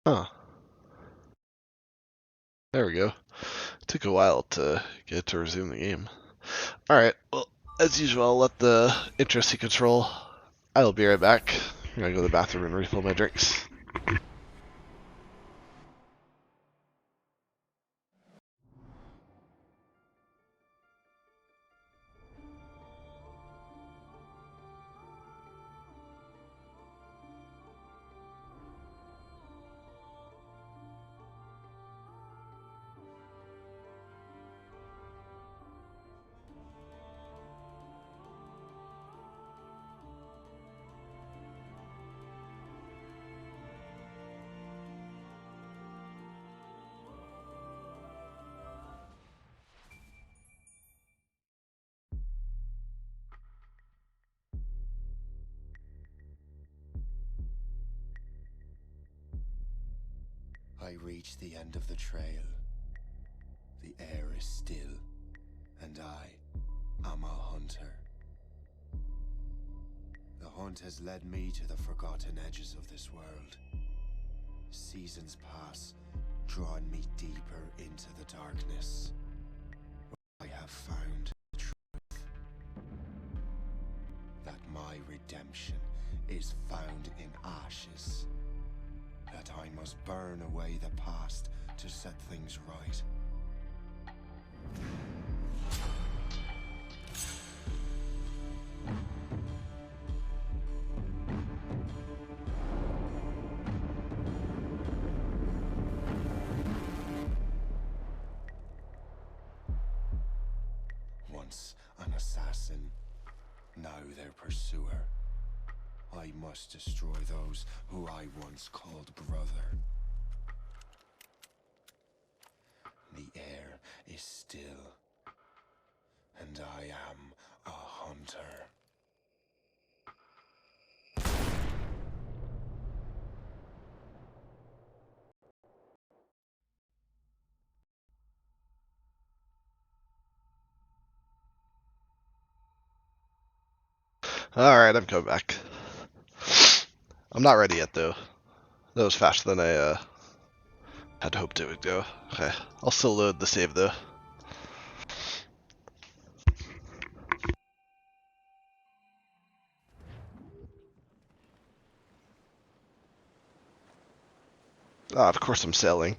Huh. There we go. Took a while to get to resume the game. Alright, well, as usual, I'll let the intro sequence roll. I'll be right back. I'm gonna go to the bathroom and refill my drinks. I reach the end of the trail. The air is still, and I am a hunter. The hunt has led me to the forgotten edges of this world. Seasons pass, drawing me deeper into the darkness. I have found the truth. That my redemption is found in ashes. That I must burn away the past to set things right. Once an assassin, now their pursuer. I must destroy those who I once called brother. The air is still, and I am a hunter. Alright, I'm coming back. I'm not ready yet, though. That was faster than I had hoped it would go. Okay, I'll still load the save, though. Ah, of course I'm sailing.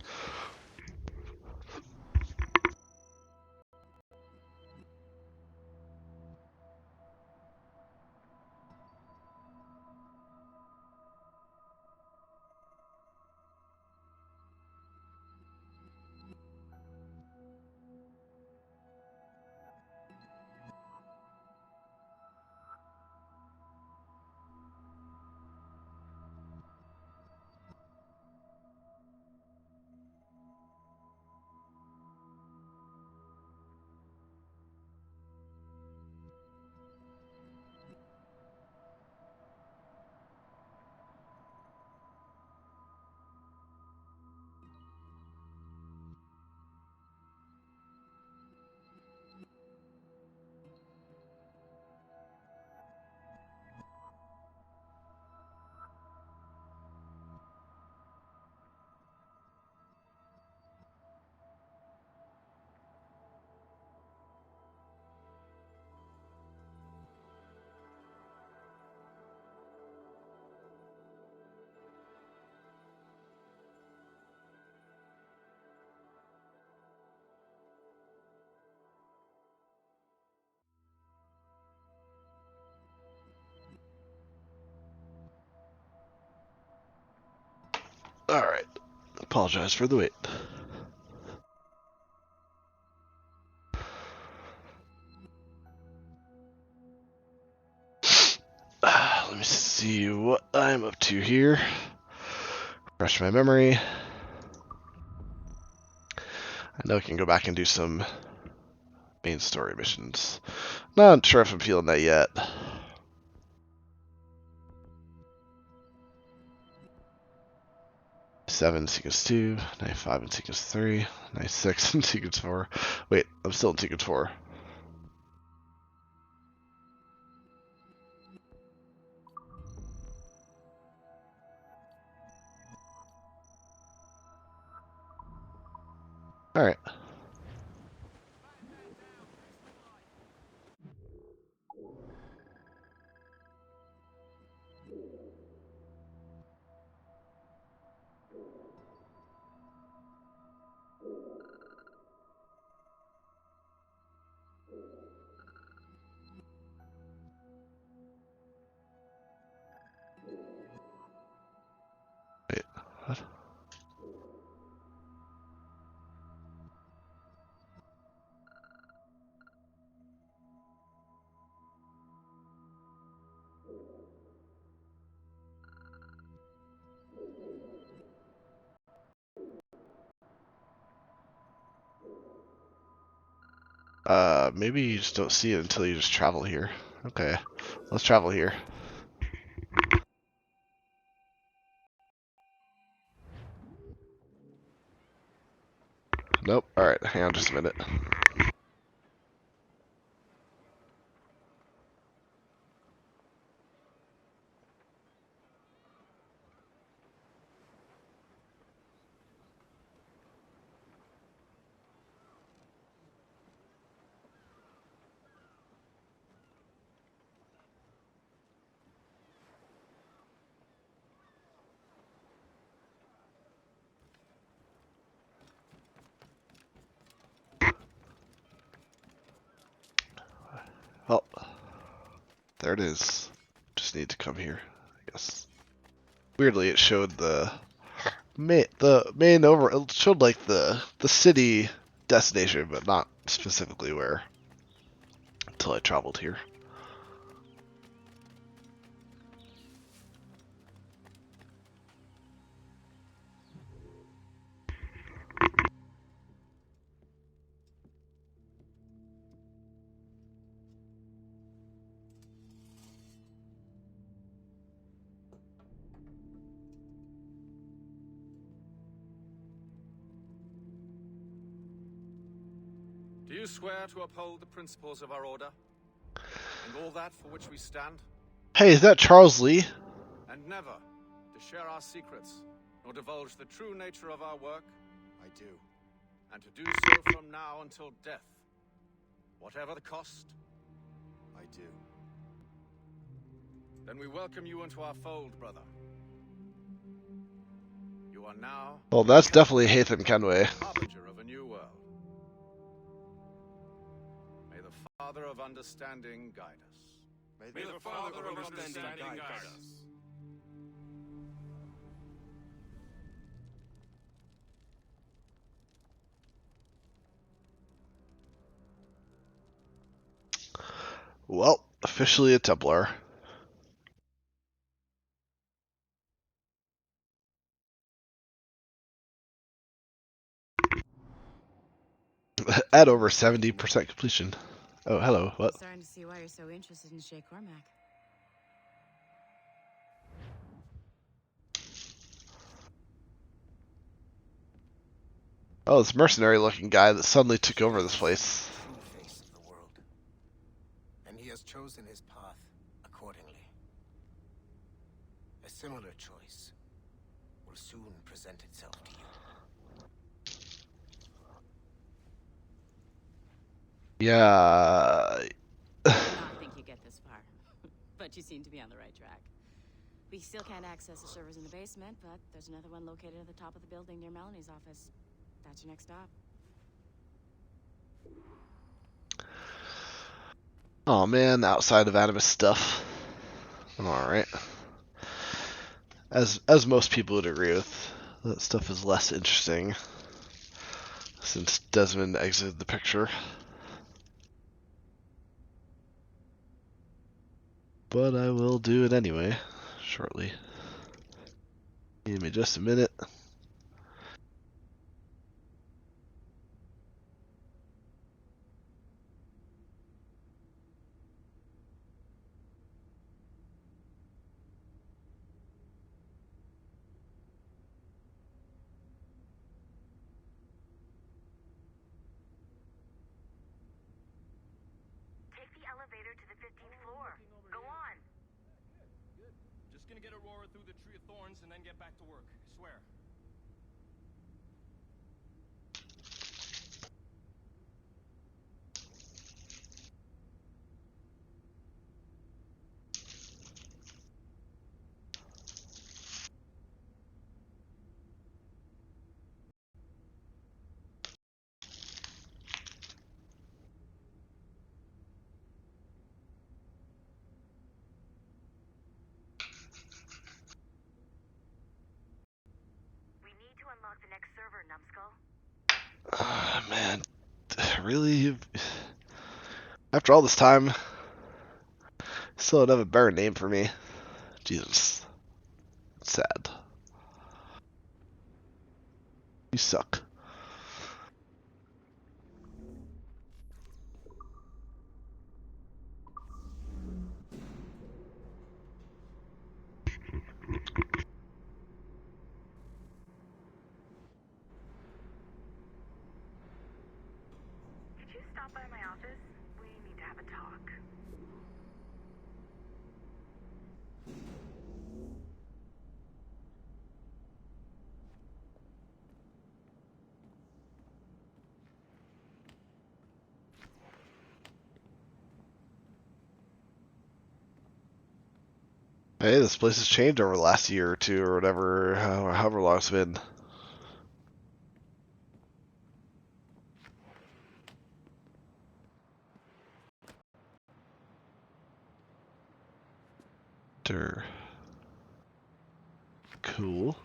Alright. Apologize for the wait. Let me see what I'm up to here. Refresh my memory. I know I can go back and do some main story missions. Not sure if I'm feeling that yet. 7 sequence 2, 95 in sequence 3, 96 in sequence 4. Wait, I'm still in sequence 4. Alright. Wait, what? Maybe you just don't see it until you just travel here. Okay, let's travel here. Nope. Alright, hang on just a minute. Oh, there it is. Just need to come here, I guess. Weirdly, it showed the main over. It showed like the city destination, but not specifically where. Until I traveled here. Do you swear to uphold the principles of our order? And all that for which we stand? Hey, is that Charles Lee? And never to share our secrets, nor divulge the true nature of our work? I do. And to do so from now until death, whatever the cost? I do. Then we welcome you into our fold, brother. You are now... Well, that's definitely Hatham Kenway. ...harbinger of a new world. May the Father of Understanding guide us. May the Father of Understanding guide us. Well, officially a Templar. At over 70% completion. Oh, hello. What? Starting to see why you're so interested in Shay Cormac. Oh, this mercenary-looking guy that suddenly took over this place. True face of the world, and he has chosen his path accordingly. A similar choice will soon present itself to you. Yeah. I think you get this far, but you seem to be on the right track. We still can't access the servers in the basement, but there's another one located at the top of the building near Melanie's office. That's your next stop. Oh man, outside of Animus stuff. Alright. As most people would agree with, that stuff is less interesting since Desmond exited the picture. But I will do it anyway, shortly. Give me just a minute. Take the elevator to the 15th floor. Go on. Good. Just gonna get Aurora through the Tree of Thorns and then get back to work. I swear. the next server, Numbskull? Ah, man. Really? After all this time, still don't have a better name for me. Jesus. Sad. You suck. Could you stop by my office? We need to have a talk. Hey, this place has changed over the last year or two or whatever, however long it's been. Cool.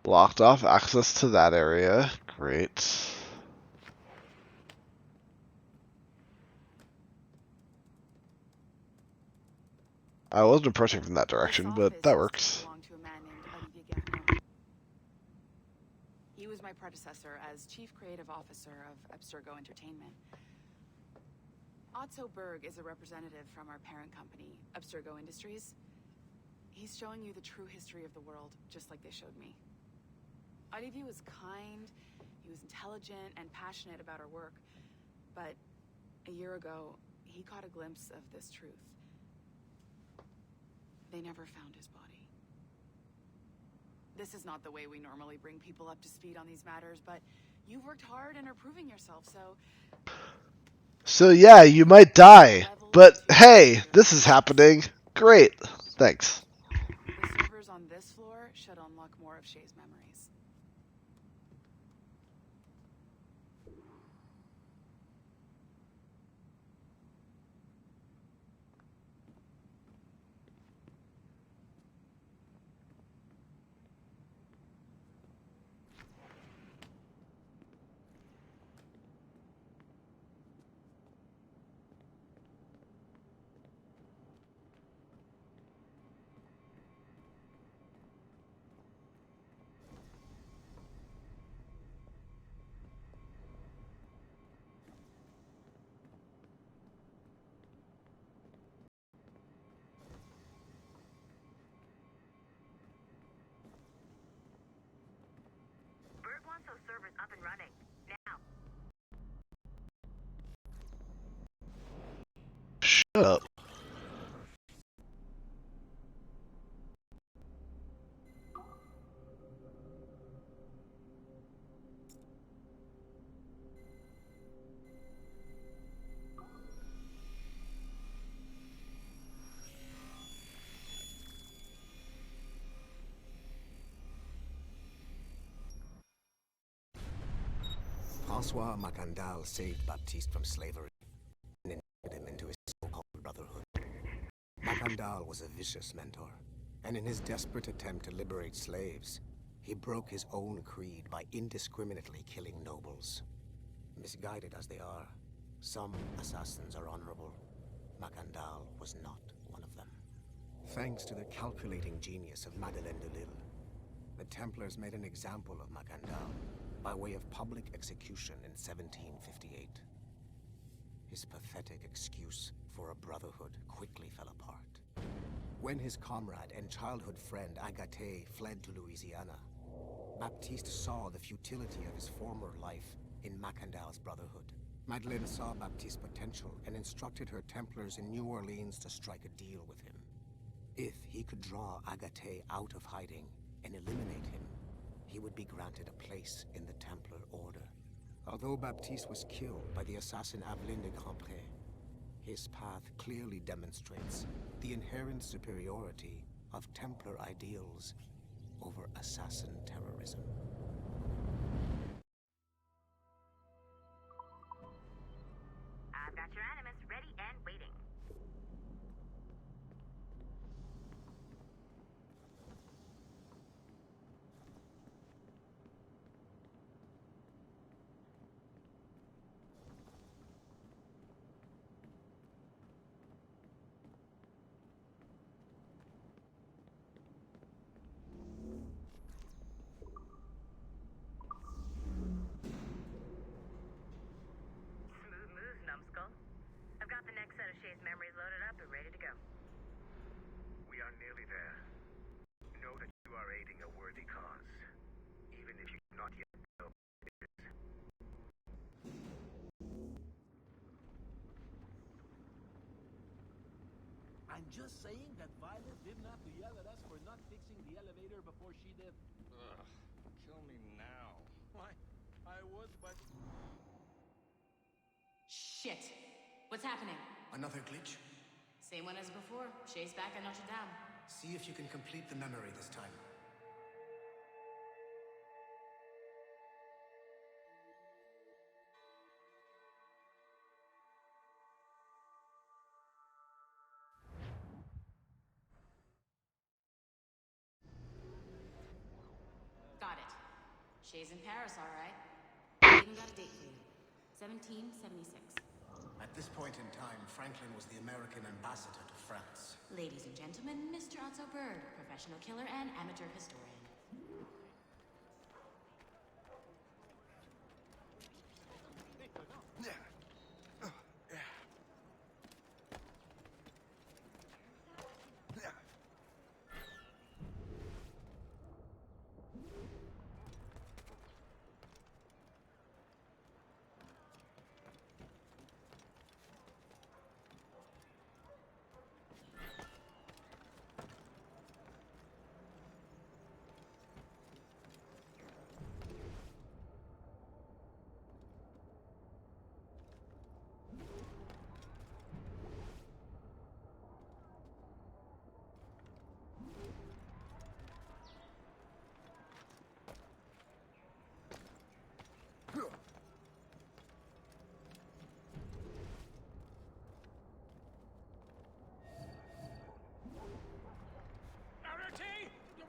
Blocked off access to that area. Great. I wasn't approaching from that direction, but that works. To a man named Olivier Gagnon. He was my predecessor as Chief Creative Officer of Abstergo Entertainment. Otto Berg is a representative from our parent company, Abstergo Industries. He's showing you the true history of the world, just like they showed me. Olivier was kind, he was intelligent and passionate about our work, but a year ago, he caught a glimpse of this truth. They never found his body. This is not the way we normally bring people up to speed on these matters, but you've worked hard and are proving yourself, So yeah, you might die, but hey, this is happening. Great. Thanks. the servers on this floor should unlock more of Shay's memories. Berg wants those servers up and running. Now. Shut up. François Macandal saved Baptiste from slavery and inducted him into his so-called brotherhood. Macandal was a vicious mentor, and in his desperate attempt to liberate slaves, he broke his own creed by indiscriminately killing nobles. Misguided as they are, some assassins are honorable. Macandal was not one of them. Thanks to the calculating genius of Madeleine de Lille, the Templars made an example of Macandal by way of public execution in 1758. His pathetic excuse for a brotherhood quickly fell apart. When his comrade and childhood friend Agathe fled to Louisiana, Baptiste saw the futility of his former life in Macandal's brotherhood. Madeleine saw Baptiste's potential and instructed her Templars in New Orleans to strike a deal with him. If he could draw Agathe out of hiding and eliminate him, he would be granted a place in the Templar Order. Although Baptiste was killed by the assassin Aveline de Grandpré, his path clearly demonstrates the inherent superiority of Templar ideals over assassin terrorism. I've got your animus ready and waiting. I'm just saying that Violet didn't have to yell at us for not fixing the elevator before she did. Ugh, kill me now. Why? I was, but... Shit! What's happening? Another glitch? Same one as before. Shay's back at Notre Dame. See if you can complete the memory this time. Got it. Shay's in Paris, all right. I even got a date for you. 1776. At this point in time, Franklin was the American ambassador to France. Ladies and gentlemen, Mr. Otto Berg, professional killer and amateur historian.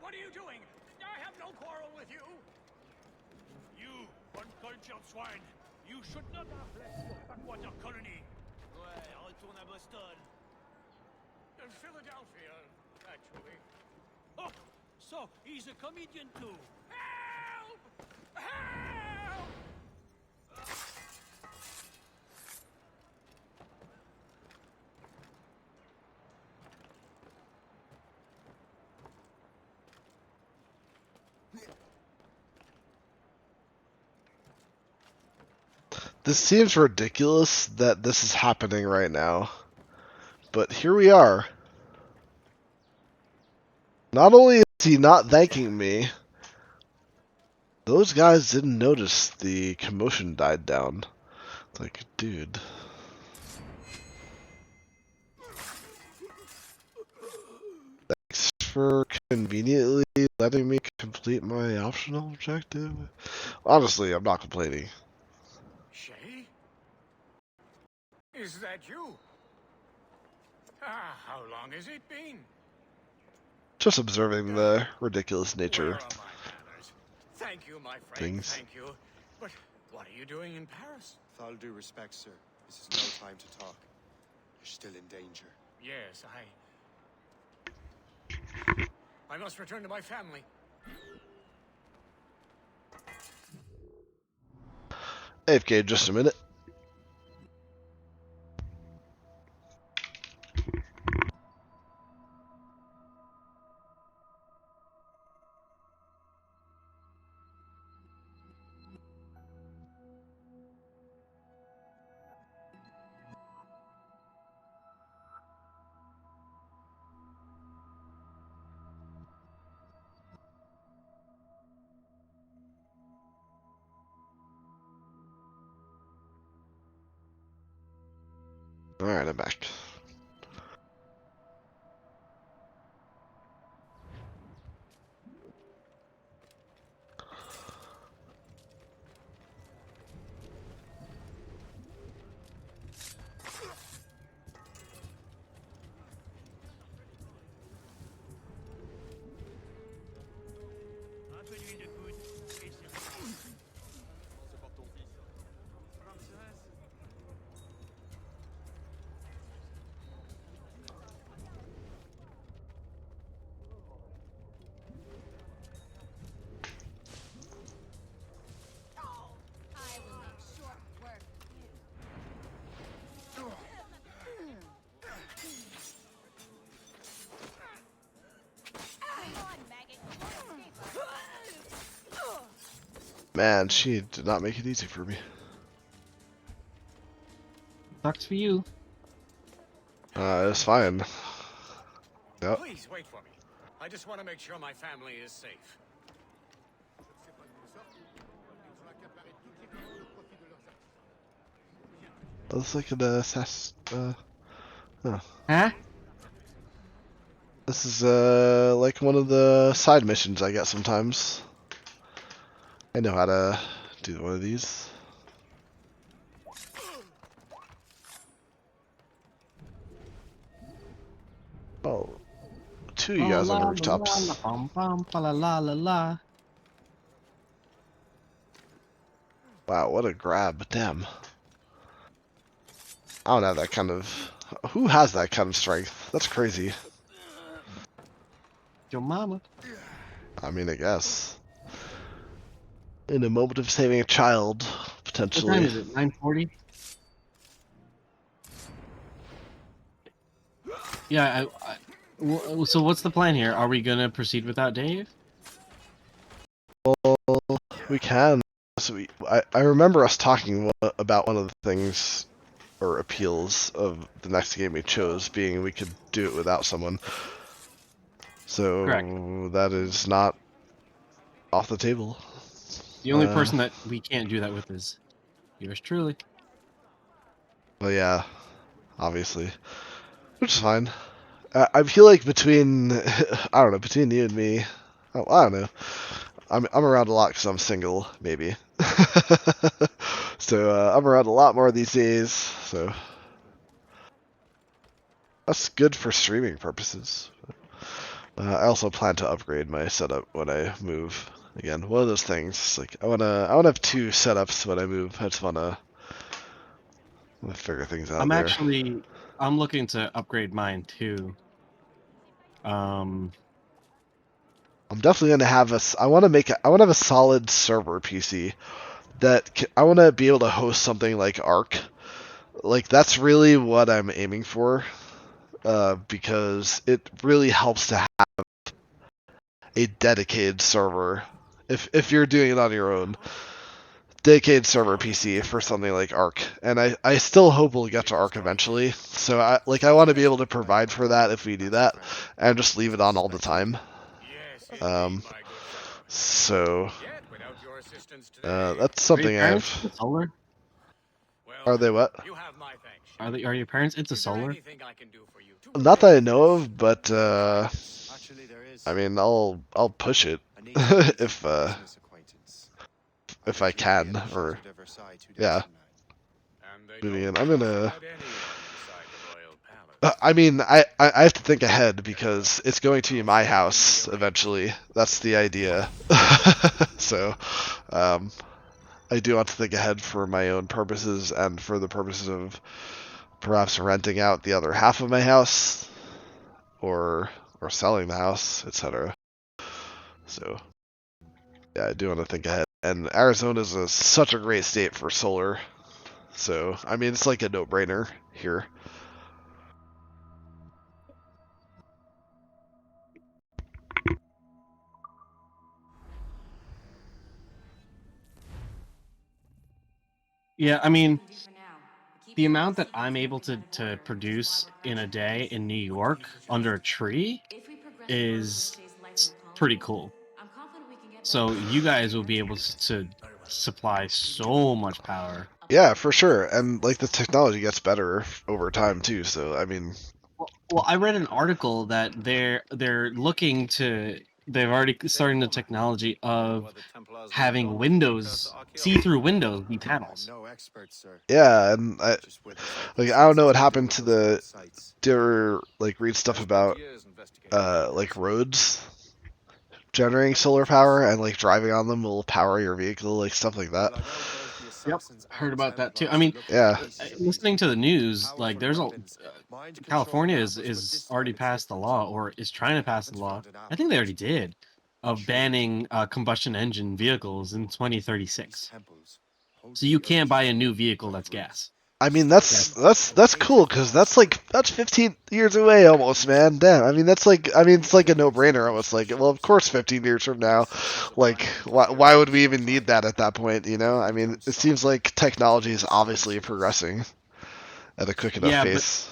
What are you doing? I have no quarrel with you. You, uncultured swine. You should not have left your backwater colony. Ouais, retourne à Boston. In Philadelphia, actually. Oh, so he's a comedian too. Help! Help! This seems ridiculous that this is happening right now. But here we are. Not only is he not thanking me, those guys didn't notice the commotion died down. It's like, dude. Thanks for conveniently letting me complete my optional objective. Honestly, I'm not complaining. Shay? Is that you? How long has it been? Just observing the ridiculous nature. Where are my manners? Thank you, my friend. Things. Thank you. But what are you doing in Paris? With all due respect, sir, this is no time to talk. You're still in danger. Yes, I must return to my family. AFK, just a minute. Alright, I'm back. Man, she did not make it easy for me. Sucks for you. It's fine. Yep. Please wait for me. I just want to make sure my family is safe. Looks like an assess. Huh? This is like one of the side missions I get sometimes. I know how to do one of these. Oh, two of you guys on the rooftops. Wow, what a grab. Damn. I don't have that kind of... Who has that kind of strength? That's crazy. Your mama. I mean, I guess. In a moment of saving a child, potentially. What time is it? 9:40? Yeah, so what's the plan here? Are we gonna proceed without Dave? Well, we can. So I remember us talking about one of the things, or appeals, of the next game we chose being we could do it without someone. So Correct. that is not off the table. The only person that we can't do that with is yours truly. Well, yeah, obviously, which is fine. I feel like between I don't know, between you and me, I don't know. I'm around a lot because I'm single, maybe. So I'm around a lot more these days. So that's good for streaming purposes. I also plan to upgrade my setup when I move. Again, one of those things. Like I wanna have two setups when I move. I just wanna figure things out. I'm looking to upgrade mine too. I'm definitely gonna have I want to have a solid server PC that I want to be able to host something like Ark. Like that's really what I'm aiming for, because it really helps to have a dedicated server. If you're doing it on your own, dedicated server PC for something like Ark, and I still hope we'll get to Ark eventually. So I want to be able to provide for that if we do that, and just leave it on all the time. So that's something I've. Solar? Are they what? Are your parents into solar? Not that I know of, but I mean, I'll push it if I can, or yeah. I'm gonna. I mean, I have to think ahead because it's going to be my house eventually. That's the idea. So, I do want to think ahead for my own purposes and for the purposes of perhaps renting out the other half of my house, or selling the house, etc. So, yeah, I do want to think ahead. And Arizona is such a great state for solar. So, I mean, it's like a no-brainer here. Yeah, I mean, the amount that I'm able to produce in a day in New York under a tree is pretty cool. So you guys will be able to supply so much power. Yeah, for sure. And like the technology gets better over time too. So I mean, well, I read an article that they're looking to. They've already starting the technology of having windows, see-through windows, be panels. Yeah, and I don't know what happened to the. Do you ever like read stuff about like roads generating solar power and like driving on them will power your vehicle, like stuff like that? Yep, heard about that too. I mean, yeah. Listening to the news, like there's California is already passed the law, or is trying to pass the law. I think they already did, of banning combustion engine vehicles in 2036. So you can't buy a new vehicle that's gas. I mean, that's cool because that's 15 years away almost, man. Damn. I mean, it's like a no-brainer almost. Like, well, of course, 15 years from now, like, why would we even need that at that point? You know? I mean, it seems like technology is obviously progressing at a quick enough Yeah, pace.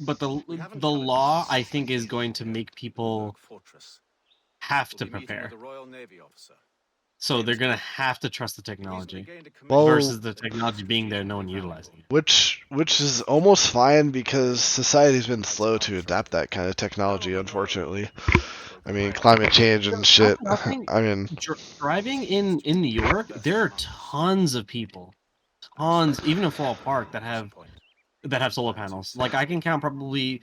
but the law, I think, is going to make people have to prepare. So they're gonna have to trust the technology versus the technology being there, no one utilizing it. Which is almost fine because society's been slow to adapt that kind of technology, unfortunately. I mean, climate change and shit. I mean, driving in New York, there are tons of people, even in Floral Park that have solar panels. Like I can count probably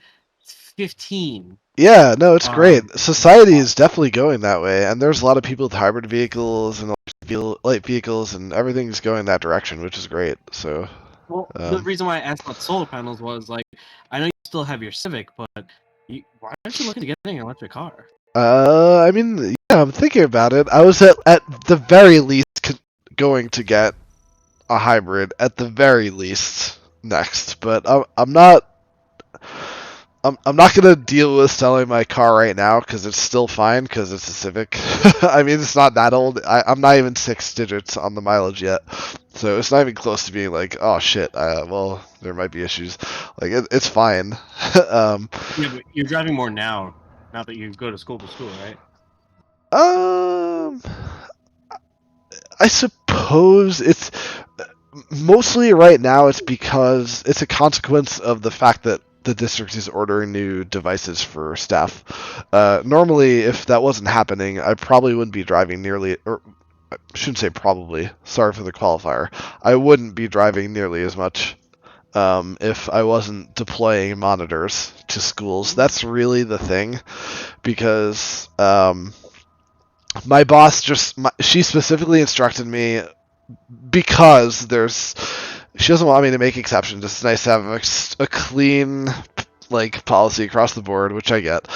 15. Yeah, no, it's great. Society is definitely going that way, and there's a lot of people with hybrid vehicles and light vehicles, and everything's going that direction, which is great. So, well, the reason why I asked about solar panels was like, I know you still have your Civic, but why aren't you looking to getting an electric car? I mean, yeah, I'm thinking about it. I was at the very least going to get a hybrid at the very least next, but I'm not. I'm not gonna deal with selling my car right now because it's still fine because it's a Civic. I mean, it's not that old. I'm not even 6 digits on the mileage yet, so it's not even close to being like, oh shit. Well, there might be issues. Like it's fine. Yeah, but you're driving more now that you go to school, right? I suppose it's mostly right now. It's because it's a consequence of the fact that the district is ordering new devices for staff. Normally, if that wasn't happening, I probably wouldn't be driving nearly, or I shouldn't say probably, sorry for the qualifier, I wouldn't be driving nearly as much if I wasn't deploying monitors to schools. That's really the thing, because my boss she specifically instructed me, because she doesn't want me to make exceptions. It's nice to have a clean policy across the board, which I get,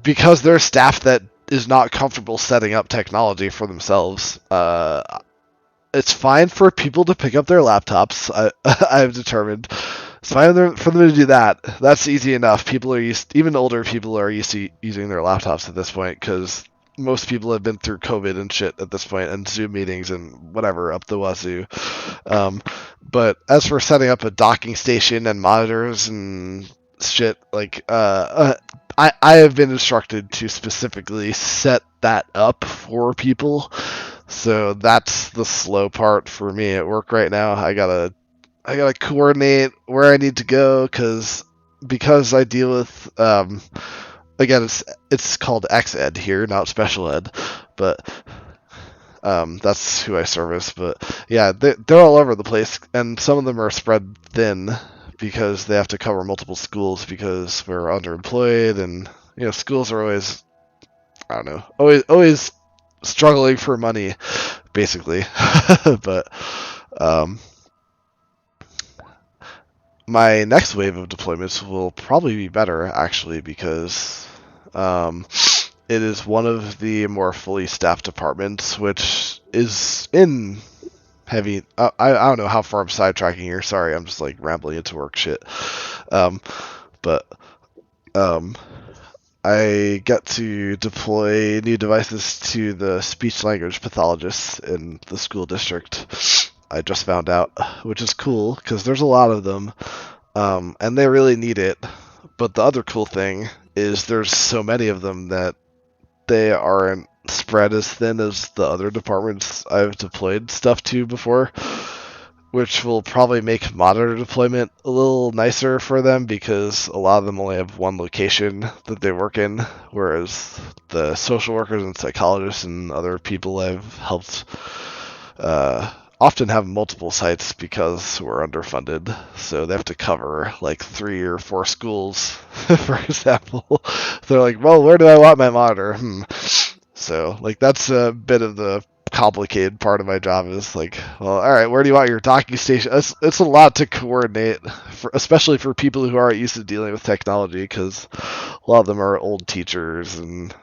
because there's staff that is not comfortable setting up technology for themselves. It's fine for people to pick up their laptops. I've determined it's fine for them to do that. That's easy enough. Even older people are used to using their laptops at this point because most people have been through COVID and shit at this point, and Zoom meetings and whatever up the wazoo. But as for setting up a docking station and monitors and shit, I have been instructed to specifically set that up for people. So that's the slow part for me at work right now. I gotta coordinate where I need to go because I deal with again, it's called X-Ed here, not special ed, but that's who I service. But yeah, they're all over the place, and some of them are spread thin because they have to cover multiple schools because we're underemployed, and schools are always, I don't know, always struggling for money, basically. But my next wave of deployments will probably be better, actually, because it is one of the more fully staffed departments, which is in heavy. I don't know how far I'm sidetracking here. Sorry, I'm just rambling into work shit. But I get to deploy new devices to the speech-language pathologists in the school district. I just found out, which is cool because there's a lot of them, and they really need it. But the other cool thing is there's so many of them that they aren't spread as thin as the other departments I've deployed stuff to before, which will probably make monitor deployment a little nicer for them because a lot of them only have one location that they work in, whereas the social workers and psychologists and other people I've helped often have multiple sites because we're underfunded, so they have to cover 3 or 4 schools. For example, they're like, well, where do I want my monitor? So that's a bit of the complicated part of my job is well, all right, where do you want your docking station? It's a lot to coordinate, especially for people who aren't used to dealing with technology, because a lot of them are old teachers and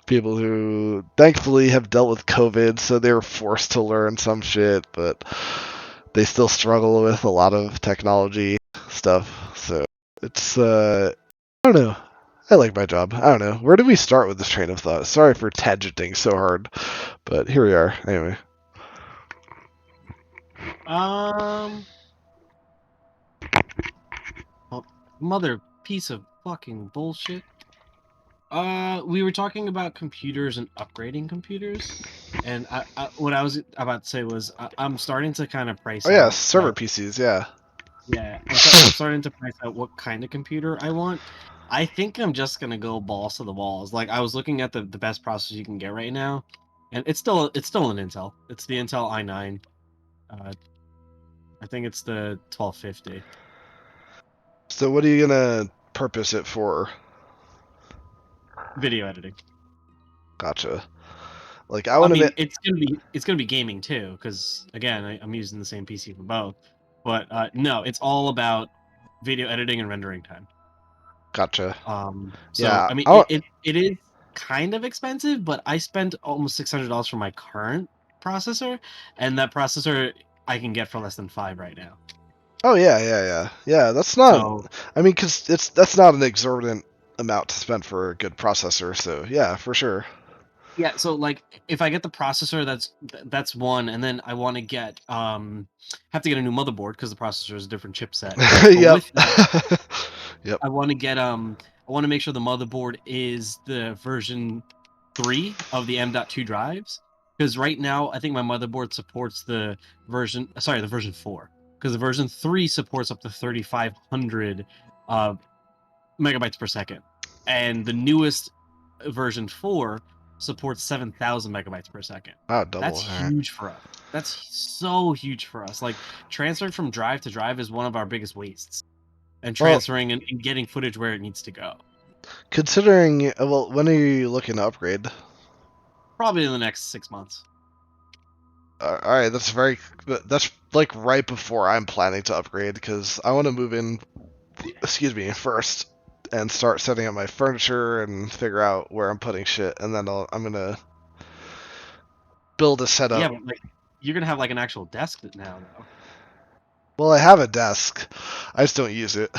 people who thankfully have dealt with COVID, so they were forced to learn some shit. But they still struggle with a lot of technology stuff. So it's I don't know. I like my job. I don't know. Where do we start with this train of thought? Sorry for tangenting so hard, but here we are. Anyway. Well, mother piece of fucking bullshit. We were talking about computers and upgrading computers, and what I was about to say was I'm starting to kind of price Oh yeah, out. server Like, PCs. Yeah. yeah, I'm starting to price out what kind of computer I want. I think I'm just gonna go balls to the walls. Like I was looking at the best processor you can get right now, and it's still an Intel. It's the Intel i9. I think it's the 1250. So what are you gonna purpose it for? Video editing. Gotcha. Like I I want mean, to. it's gonna be gaming too, because again, I'm using the same PC for both. But no, it's all about video editing and rendering time. Gotcha. So Yeah. I mean, it is kind of expensive, but I spent almost $600 for my current processor, and that processor I can get for less than $5 right now. Oh yeah. That's not. So I mean, because that's not an exorbitant amount to spend for a good processor. So yeah, for sure. yeah, so like if I get the processor, that's one, and then I want to get have to get a new motherboard because the processor is a different chipset. But Yep. with that, Yep. I want to get I want to make sure the motherboard is the version 3 of the M.2 drives, because right now I think my motherboard supports the version 4, because the version 3 supports up to 3500 megabytes per second, and the newest version 4 supports 7,000 megabytes per second. Wow, double. That's huge for us. That's so huge for us. Like transferring from drive to drive is one of our biggest wastes, and transferring and getting footage where it needs to go. Considering, well, when are you looking to upgrade? Probably in the next 6 months. All right, that's like right before I'm planning to upgrade because I want to move in. Excuse me, first, and start setting up my furniture and figure out where I'm putting shit, and then I'm gonna build a setup. Yeah, but like, you're gonna have like an actual desk now, though. Well, I have a desk. I just don't use it.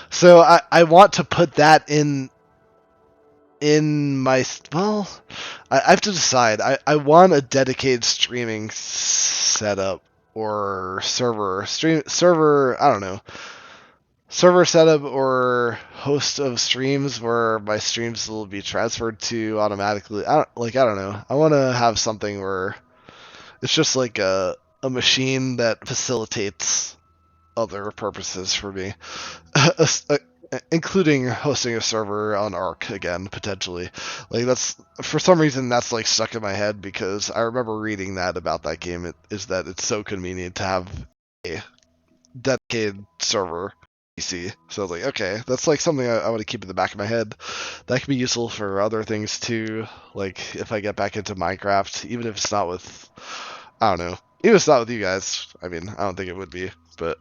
So I want to put that in my... Well, I have to decide. I want a dedicated streaming setup or server. I don't know. Server setup or host of streams where my streams will be transferred to automatically. I don't know. I want to have something where it's just like a machine that facilitates other purposes for me, including hosting a server on Ark again, potentially. Like that's, for some reason, that's like stuck in my head because I remember reading that about that game. Is that it's so convenient to have a dedicated server PC. So I was like, okay, that's like something I want to keep in the back of my head. That could be useful for other things too. Like if I get back into Minecraft, even if it's not with, I don't know, even if it's not with you guys. I mean, I don't think it would be, but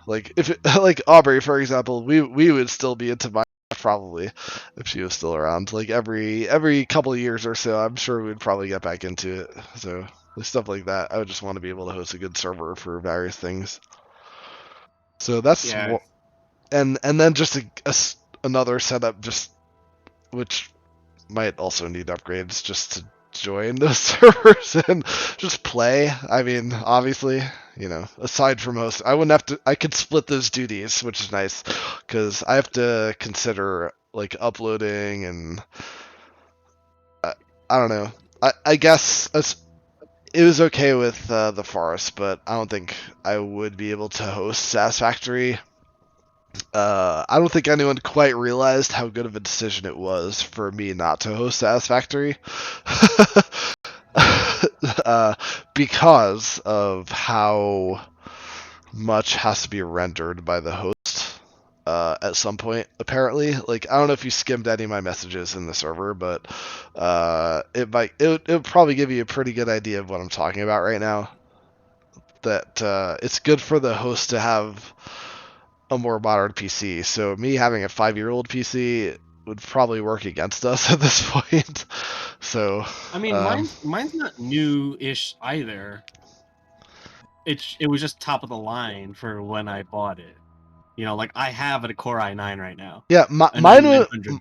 like if it, like Aubrey, for example, we would still be into Minecraft probably if she was still around. Like every couple of years or so, I'm sure we'd probably get back into it. So stuff like that, I would just want to be able to host a good server for various things. So that's and then just another setup, just which might also need upgrades, just to join those servers and just play. I mean, obviously, you know, aside from host, I could split those duties, which is nice because I have to consider like uploading and I don't know. I guess it was okay with the Forest, but I don't think I would be able to host Satisfactory. I don't think anyone quite realized how good of a decision it was for me not to host Satisfactory. Because of how much has to be rendered by the host at some point, apparently. Like, I don't know if you skimmed any of my messages in the server, but it would probably give you a pretty good idea of what I'm talking about right now. That it's good for the host to have a more modern PC. So me having a 5-year-old PC would probably work against us at this point. So I mean, mine's not new-ish either. it was just top of the line for when I bought it. You know, like I have a Core i9 right now. Yeah, A 9900.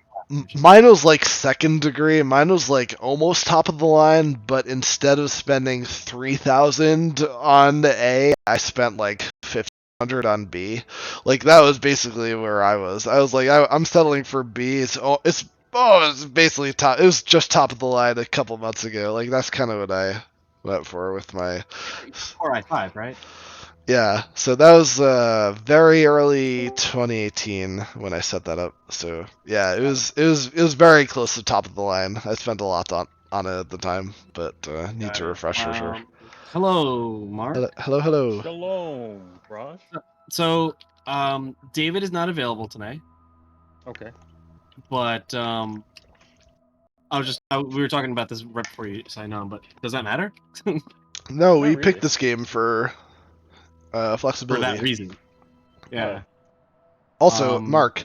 mine was like second degree. Mine was like almost top of the line, but instead of spending 3,000 on A, I spent like 1,500 on B. Like that was basically where I was. I was like, I'm settling for B. It's basically top. It was just top of the line a couple months ago. Like that's kind of what I went for with my Core i5, right? yeah, so that was very early 2018 when I set that up. So yeah, it was very close to top of the line. I spent a lot on it at the time, but need to refresh for sure. Hello, Mark. Hello. Shalom, Raj. So, David is not available tonight, Okay. but we were talking about this right before you signed on, but does that matter? No, we really. picked this game for For flexibility. that reason. Yeah. Also, Mark,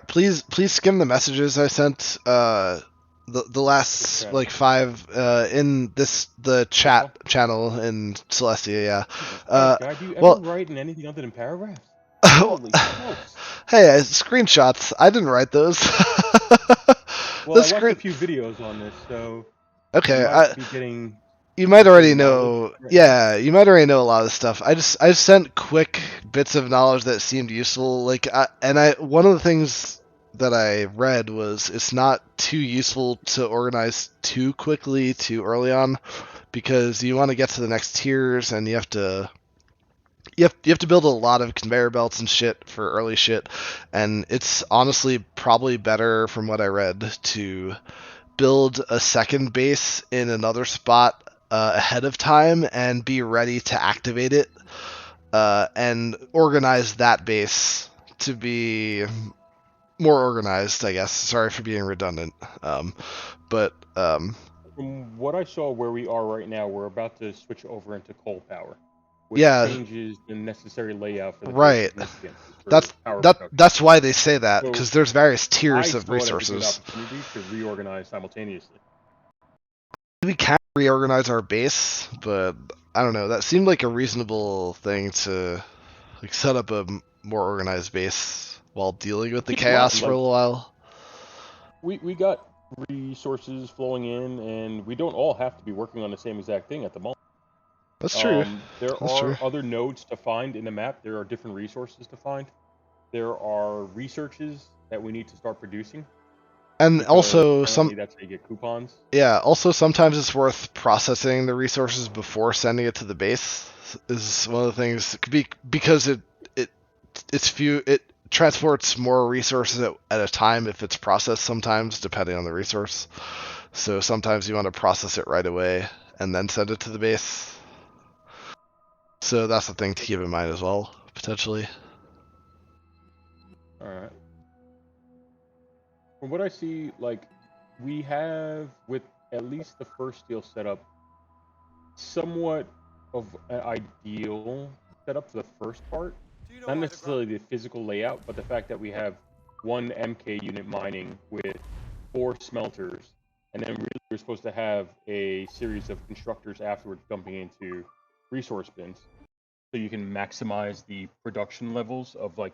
please skim the messages I sent. The last like 5 in the chat channel in Celestia. Yeah. Guy, do you ever write in anything other than paragraphs? Holy smokes. Hey, screenshots. I didn't write those. Well, I watched a few videos on this, so okay, you might be getting. You might already know. Yeah, you might already know a lot of the stuff. I just sent quick bits of knowledge that seemed useful. Like, one of the things that I read was it's not too useful to organize too quickly too early on, because you want to get to the next tiers and you have to build a lot of conveyor belts and shit for early shit, and it's honestly probably better, from what I read, to build a second base in another spot ahead of time and be ready to activate it, and organize that base to be more organized, I guess. Sorry for being redundant. But from what I saw where we are right now, we're about to switch over into coal power, which yeah, changes the necessary layout for the right. That's why they say that, because there's various tiers of resources. I saw it as a good opportunity to reorganize simultaneously. We can reorganize our base, but I don't know. That seemed like a reasonable thing to like set up a more organized base while dealing with the chaos for a little while. We got resources flowing in, and we don't all have to be working on the same exact thing at the moment. That's true. There are other nodes to find in the map. There are different resources to find. There are researches that we need to start producing. And also that's how you get coupons. Yeah, also sometimes it's worth processing the resources before sending it to the base. Is one of the things, because it transports more resources at a time if it's processed sometimes, depending on the resource. So sometimes you want to process it right away and then send it to the base. So that's the thing to keep in mind as well, potentially. Alright. From what I see, like, we have, with at least the first deal set up, somewhat of an ideal setup for the first part. Not necessarily the physical layout, but the fact that we have one MK unit mining with 4 smelters, and then really we're supposed to have a series of constructors afterwards dumping into resource bins, so you can maximize the production levels of like